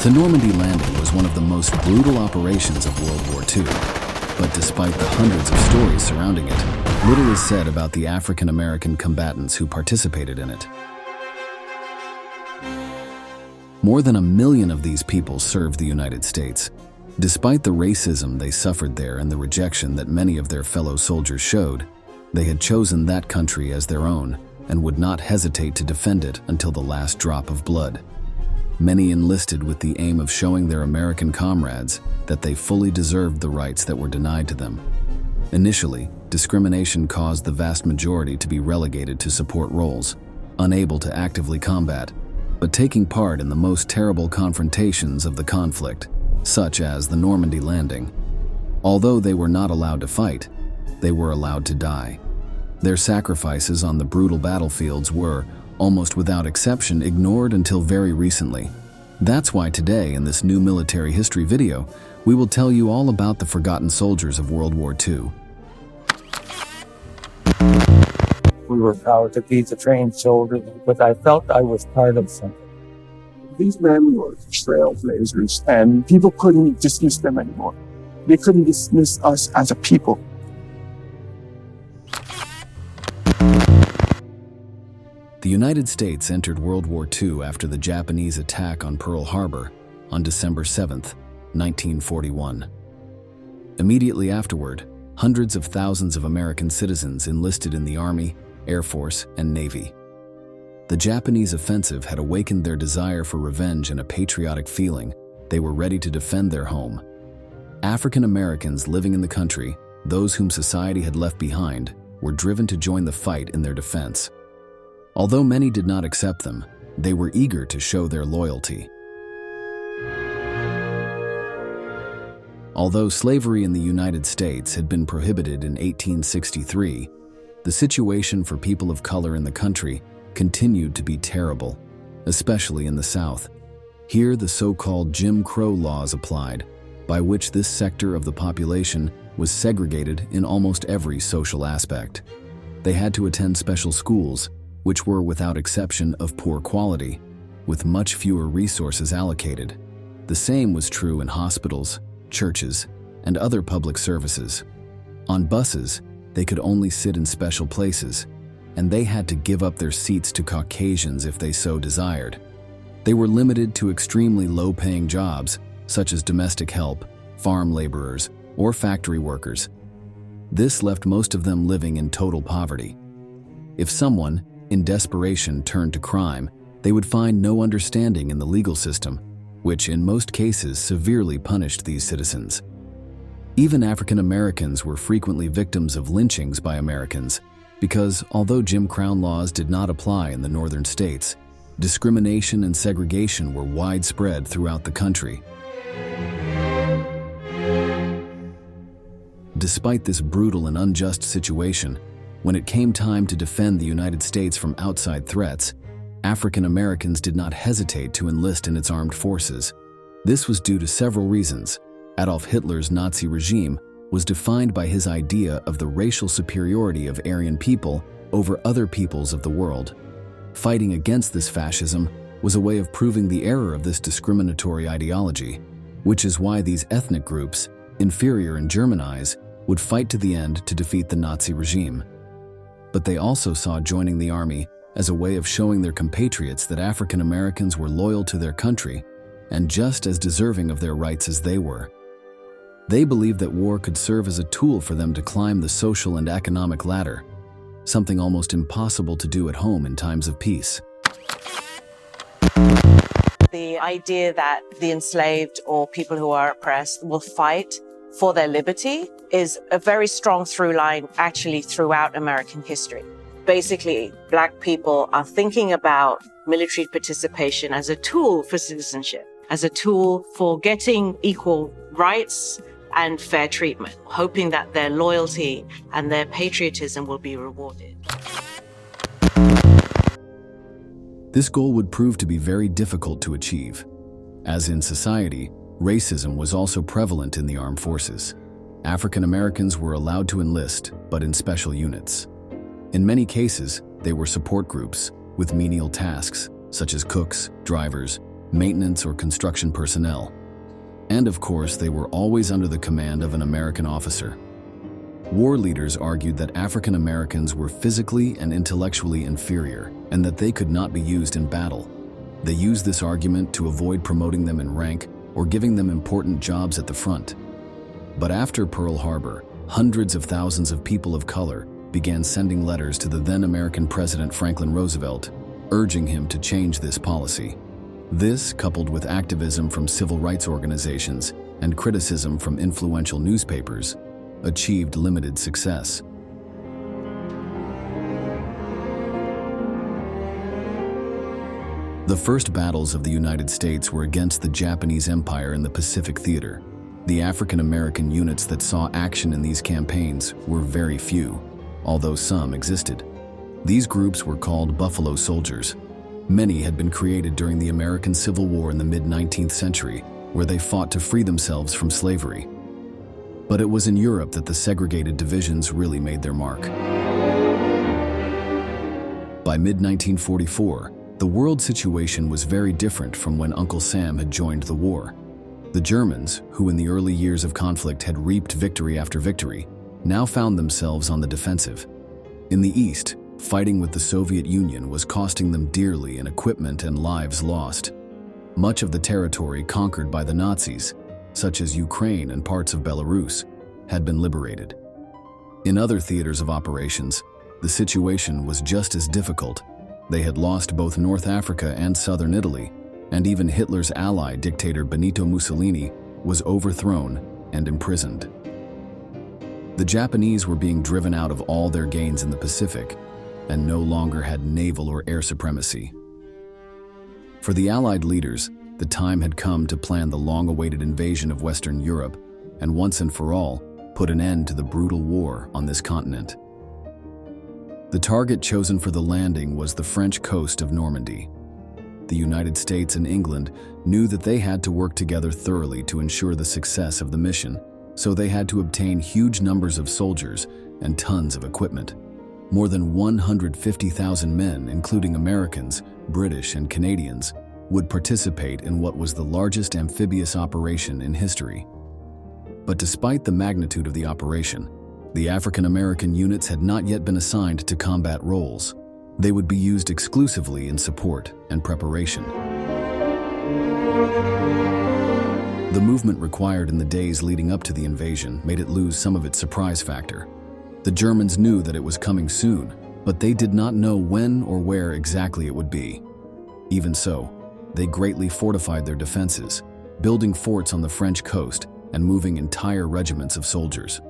The Normandy landing was one of the most brutal operations of World War II, but despite the hundreds of stories surrounding it, little is said about the African-American combatants who participated in it. More than 1 million of these people served the United States. Despite the racism they suffered there and the rejection that many of their fellow soldiers showed, they had chosen that country as their own and would not hesitate to defend it until the last drop of blood. Many enlisted with the aim of showing their American comrades that they fully deserved the rights that were denied to them. Initially, discrimination caused the vast majority to be relegated to support roles, unable to actively combat, but taking part in the most terrible confrontations of the conflict, such as the Normandy landing. Although they were not allowed to fight, they were allowed to die. Their sacrifices on the brutal battlefields were, almost without exception, ignored until very recently. That's why today, in this new military history video, we will tell you all about the forgotten soldiers of World War II. We were proud to be the trained soldiers, but I felt I was part of something. These men were trailblazers, and people couldn't dismiss them anymore. They couldn't dismiss us as a people. The United States entered World War II after the Japanese attack on Pearl Harbor on December 7, 1941. Immediately afterward, hundreds of thousands of American citizens enlisted in the Army, Air Force, and Navy. The Japanese offensive had awakened their desire for revenge and a patriotic feeling. They were ready to defend their home. African Americans living in the country, those whom society had left behind, were driven to join the fight in their defense. Although many did not accept them, they were eager to show their loyalty. Although slavery in the United States had been prohibited in 1863, the situation for people of color in the country continued to be terrible, especially in the South. Here, the so-called Jim Crow laws applied, by which this sector of the population was segregated in almost every social aspect. They had to attend special schools, which were without exception of poor quality, with much fewer resources allocated. The same was true in hospitals, churches, and other public services. On buses, they could only sit in special places, and they had to give up their seats to Caucasians if they so desired. They were limited to extremely low-paying jobs, such as domestic help, farm laborers, or factory workers. This left most of them living in total poverty. If someone, in desperation, turned to crime, they would find no understanding in the legal system, which in most cases severely punished these citizens. Even African Americans were frequently victims of lynchings by Americans, because although Jim Crow laws did not apply in the northern states, discrimination and segregation were widespread throughout the country. Despite this brutal and unjust situation, when it came time to defend the United States from outside threats, African Americans did not hesitate to enlist in its armed forces. This was due to several reasons. Adolf Hitler's Nazi regime was defined by his idea of the racial superiority of Aryan people over other peoples of the world. Fighting against this fascism was a way of proving the error of this discriminatory ideology, which is why these ethnic groups, inferior in German eyes, would fight to the end to defeat the Nazi regime. But they also saw joining the army as a way of showing their compatriots that African Americans were loyal to their country and just as deserving of their rights as they were. They believed that war could serve as a tool for them to climb the social and economic ladder, something almost impossible to do at home in times of peace. The idea that the enslaved or people who are oppressed will fight for their liberty is a very strong through line actually throughout American history. Basically, Black people are thinking about military participation as a tool for citizenship, as a tool for getting equal rights and fair treatment, hoping that their loyalty and their patriotism will be rewarded. This goal would prove to be very difficult to achieve. As in society, racism was also prevalent in the armed forces. African Americans were allowed to enlist, but in special units. In many cases, they were support groups with menial tasks, such as cooks, drivers, maintenance or construction personnel. And of course, they were always under the command of an American officer. War leaders argued that African Americans were physically and intellectually inferior and that they could not be used in battle. They used this argument to avoid promoting them in rank or giving them important jobs at the front. But after Pearl Harbor, hundreds of thousands of people of color began sending letters to the then American President Franklin Roosevelt, urging him to change this policy. This, coupled with activism from civil rights organizations and criticism from influential newspapers, achieved limited success. The first battles of the United States were against the Japanese Empire in the Pacific Theater. The African American units that saw action in these campaigns were very few, although some existed. These groups were called Buffalo Soldiers. Many had been created during the American Civil War in the mid-19th century, where they fought to free themselves from slavery. But it was in Europe that the segregated divisions really made their mark. By mid-1944, the world situation was very different from when Uncle Sam had joined the war. The Germans, who in the early years of conflict had reaped victory after victory, now found themselves on the defensive. In the East, fighting with the Soviet Union was costing them dearly in equipment and lives lost. Much of the territory conquered by the Nazis, such as Ukraine and parts of Belarus, had been liberated. In other theaters of operations, the situation was just as difficult. They had lost both North Africa and southern Italy, and even Hitler's ally, dictator Benito Mussolini, was overthrown and imprisoned. The Japanese were being driven out of all their gains in the Pacific, and no longer had naval or air supremacy. For the Allied leaders, the time had come to plan the long-awaited invasion of Western Europe and once and for all put an end to the brutal war on this continent. The target chosen for the landing was the French coast of Normandy. The United States and England knew that they had to work together thoroughly to ensure the success of the mission, so they had to obtain huge numbers of soldiers and tons of equipment. More than 150,000 men, including Americans, British, and Canadians, would participate in what was the largest amphibious operation in history. But despite the magnitude of the operation, the African American units had not yet been assigned to combat roles. They would be used exclusively in support and preparation. The movement required in the days leading up to the invasion made it lose some of its surprise factor. The Germans knew that it was coming soon, but they did not know when or where exactly it would be. Even so, they greatly fortified their defenses, building forts on the French coast and moving entire regiments of soldiers.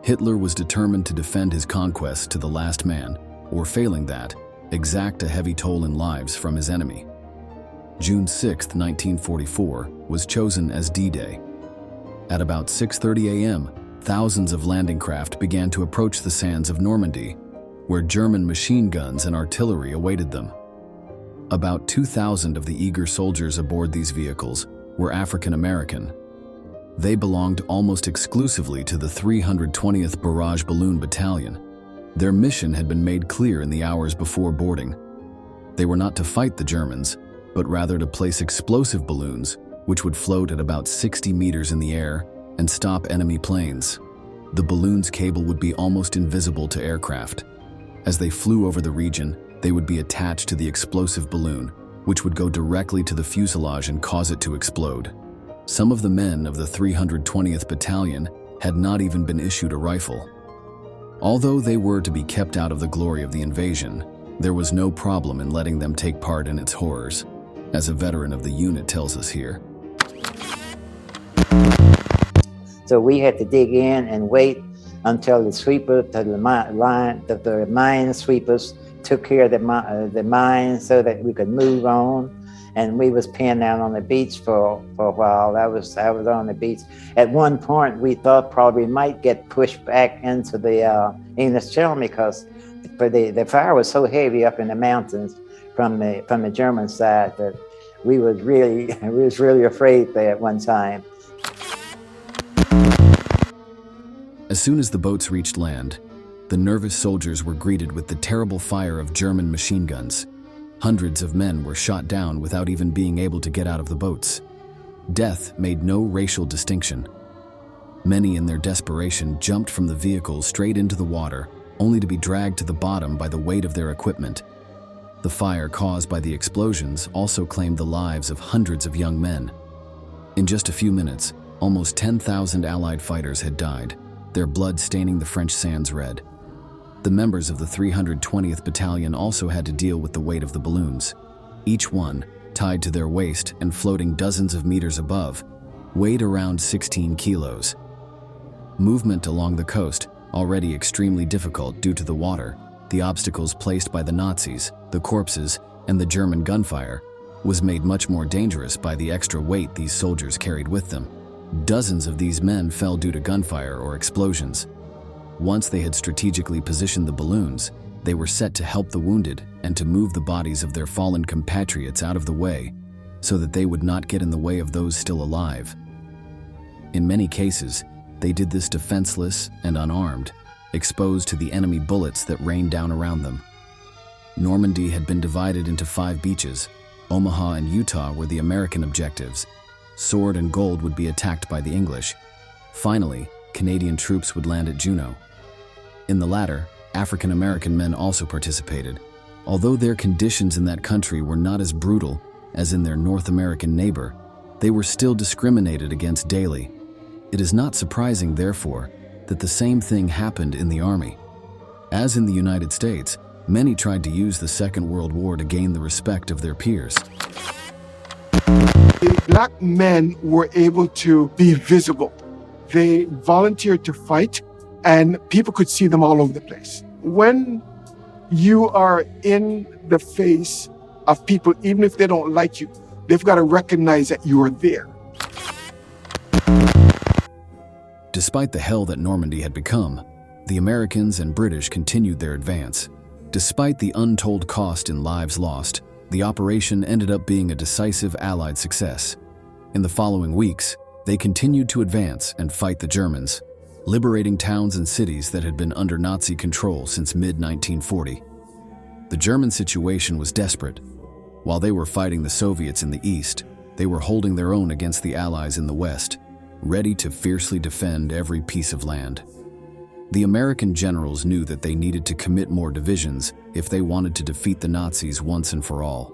Hitler was determined to defend his conquests to the last man, or failing that, exact a heavy toll in lives from his enemy. June 6, 1944, was chosen as D-Day. At about 6:30 a.m., thousands of landing craft began to approach the sands of Normandy, where German machine guns and artillery awaited them. About 2,000 of the eager soldiers aboard these vehicles were African American. They belonged almost exclusively to the 320th Barrage Balloon Battalion. Their mission had been made clear in the hours before boarding. They were not to fight the Germans, but rather to place explosive balloons, which would float at about 60 meters in the air and stop enemy planes. The balloon's cable would be almost invisible to aircraft. As they flew over the region, they would be attached to the explosive balloon, which would go directly to the fuselage and cause it to explode. Some of the men of the 320th Battalion had not even been issued a rifle. Although they were to be kept out of the glory of the invasion, there was no problem in letting them take part in its horrors, as a veteran of the unit tells us here. So we had to dig in and wait until the sweeper, the mine sweepers took care of the mines so that we could move on. And we was pinned down on the beach for a while. I was on the beach. At one point, we thought probably might get pushed back into the English Channel because the fire was so heavy up in the mountains from the German side that we was really afraid there at one time. As soon as the boats reached land, the nervous soldiers were greeted with the terrible fire of German machine guns. Hundreds of men were shot down without even being able to get out of the boats. Death made no racial distinction. Many in their desperation jumped from the vehicles straight into the water, only to be dragged to the bottom by the weight of their equipment. The fire caused by the explosions also claimed the lives of hundreds of young men. In just a few minutes, almost 10,000 Allied fighters had died, their blood staining the French sands red. The members of the 320th Battalion also had to deal with the weight of the balloons. Each one, tied to their waist and floating dozens of meters above, weighed around 16 kilos. Movement along the coast, already extremely difficult due to the water, the obstacles placed by the Nazis, the corpses, and the German gunfire, was made much more dangerous by the extra weight these soldiers carried with them. Dozens of these men fell due to gunfire or explosions. Once they had strategically positioned the balloons, they were set to help the wounded and to move the bodies of their fallen compatriots out of the way so that they would not get in the way of those still alive. In many cases, they did this defenseless and unarmed, exposed to the enemy bullets that rained down around them. Normandy had been divided into 5 beaches. Omaha and Utah were the American objectives. Sword and Gold would be attacked by the English. Finally, Canadian troops would land at Juneau. In the latter, African American men also participated. Although their conditions in that country were not as brutal as in their North American neighbor, they were still discriminated against daily. It is not surprising, therefore, that the same thing happened in the Army. As in the United States, many tried to use the Second World War to gain the respect of their peers. Black men were able to be visible. They volunteered to fight, and people could see them all over the place. When you are in the face of people, even if they don't like you, they've got to recognize that you are there. Despite the hell that Normandy had become, the Americans and British continued their advance. Despite the untold cost in lives lost, the operation ended up being a decisive Allied success. In the following weeks, they continued to advance and fight the Germans, liberating towns and cities that had been under Nazi control since mid-1940. The German situation was desperate. While they were fighting the Soviets in the east, they were holding their own against the Allies in the west, ready to fiercely defend every piece of land. The American generals knew that they needed to commit more divisions if they wanted to defeat the Nazis once and for all.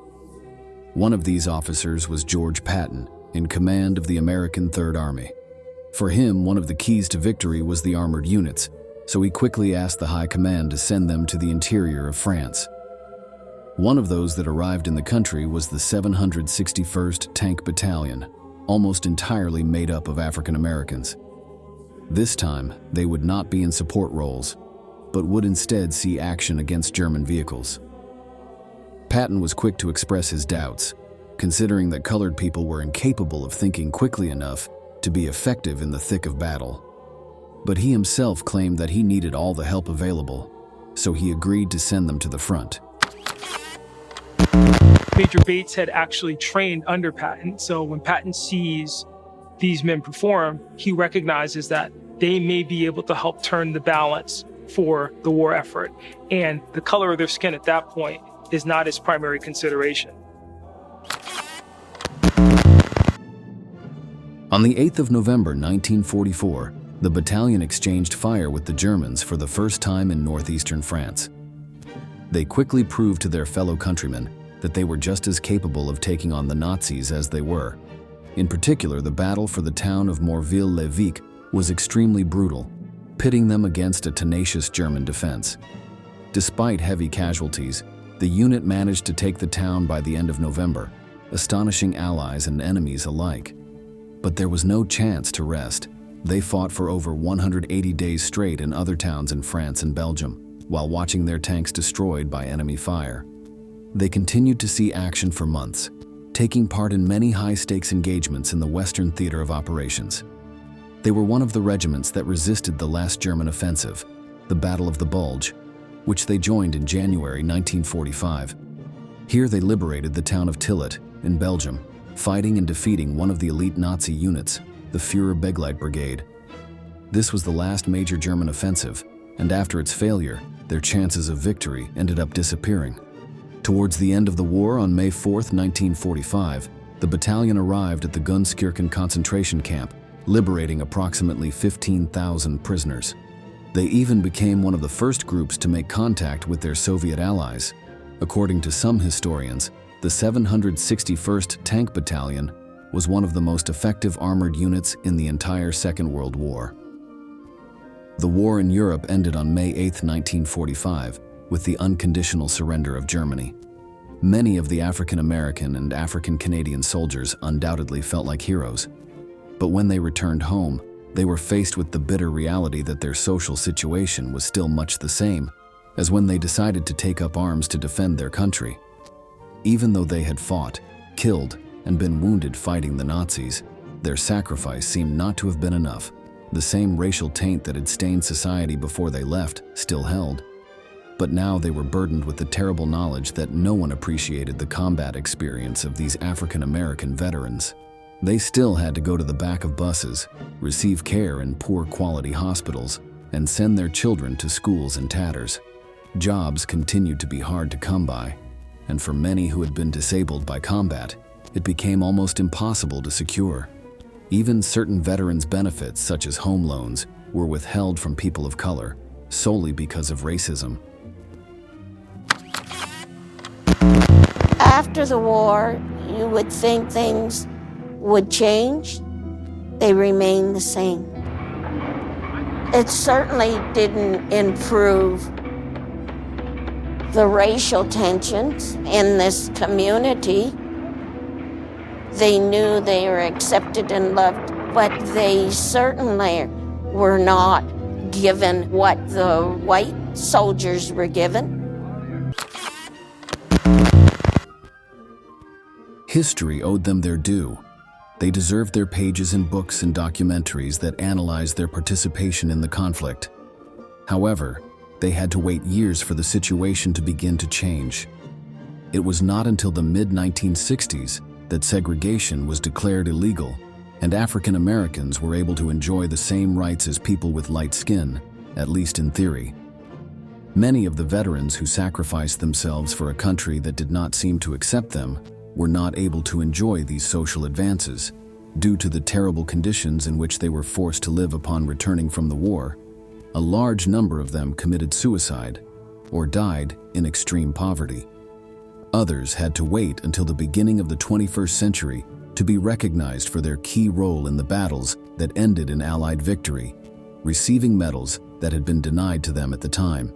One of these officers was George Patton, in command of the American Third Army. For him, one of the keys to victory was the armored units, so he quickly asked the High Command to send them to the interior of France. One of those that arrived in the country was the 761st Tank Battalion, almost entirely made up of African Americans. This time, they would not be in support roles, but would instead see action against German vehicles. Patton was quick to express his doubts, considering that colored people were incapable of thinking quickly enough to be effective in the thick of battle. But he himself claimed that he needed all the help available, so he agreed to send them to the front. Major Bates had actually trained under Patton, so when Patton sees these men perform, he recognizes that they may be able to help turn the balance for the war effort. And the color of their skin at that point is not his primary consideration. On the 8th of November 1944, the battalion exchanged fire with the Germans for the first time in northeastern France. They quickly proved to their fellow countrymen that they were just as capable of taking on the Nazis as they were. In particular, the battle for the town of Morville-le-Vicq was extremely brutal, pitting them against a tenacious German defense. Despite heavy casualties, the unit managed to take the town by the end of November, astonishing allies and enemies alike. But there was no chance to rest. They fought for over 180 days straight in other towns in France and Belgium, while watching their tanks destroyed by enemy fire. They continued to see action for months, taking part in many high-stakes engagements in the Western Theater of Operations. They were one of the regiments that resisted the last German offensive, the Battle of the Bulge, which they joined in January 1945. Here they liberated the town of Tillet in Belgium, fighting and defeating one of the elite Nazi units, the Führer-Begleit Brigade. This was the last major German offensive, and after its failure, their chances of victory ended up disappearing. Towards the end of the war on May 4, 1945, the battalion arrived at the Gunskirchen concentration camp, liberating approximately 15,000 prisoners. They even became one of the first groups to make contact with their Soviet allies. According to some historians, the 761st Tank Battalion was one of the most effective armored units in the entire Second World War. The war in Europe ended on May 8, 1945, with the unconditional surrender of Germany. Many of the African American and African Canadian soldiers undoubtedly felt like heroes. But when they returned home, they were faced with the bitter reality that their social situation was still much the same as when they decided to take up arms to defend their country. Even though they had fought, killed, and been wounded fighting the Nazis, their sacrifice seemed not to have been enough. The same racial taint that had stained society before they left still held. But now they were burdened with the terrible knowledge that no one appreciated the combat experience of these African American veterans. They still had to go to the back of buses, receive care in poor quality hospitals, and send their children to schools in tatters. Jobs continued to be hard to come by, and for many who had been disabled by combat, it became almost impossible to secure. Even certain veterans' benefits, such as home loans, were withheld from people of color, solely because of racism. After the war, you would think things would change. They remain the same. It certainly didn't improve the racial tensions in this community. They knew they were accepted and loved, but they certainly were not given what the white soldiers were given. History owed them their due. They deserved their pages in books and documentaries that analyzed their participation in the conflict. However, they had to wait years for the situation to begin to change. It was not until the mid-1960s that segregation was declared illegal, and African Americans were able to enjoy the same rights as people with light skin, at least in theory. Many of the veterans who sacrificed themselves for a country that did not seem to accept them were not able to enjoy these social advances due to the terrible conditions in which they were forced to live upon returning from the war. A large number of them committed suicide or died in extreme poverty. Others had to wait until the beginning of the 21st century to be recognized for their key role in the battles that ended in Allied victory, receiving medals that had been denied to them at the time.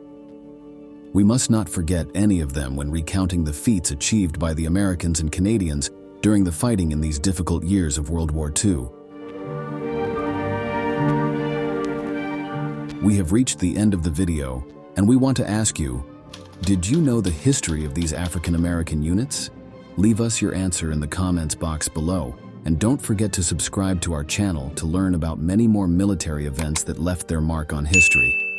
We must not forget any of them when recounting the feats achieved by the Americans and Canadians during the fighting in these difficult years of World War II. We have reached the end of the video, and we want to ask you, did you know the history of these African American units? Leave us your answer in the comments box below, and don't forget to subscribe to our channel to learn about many more military events that left their mark on history.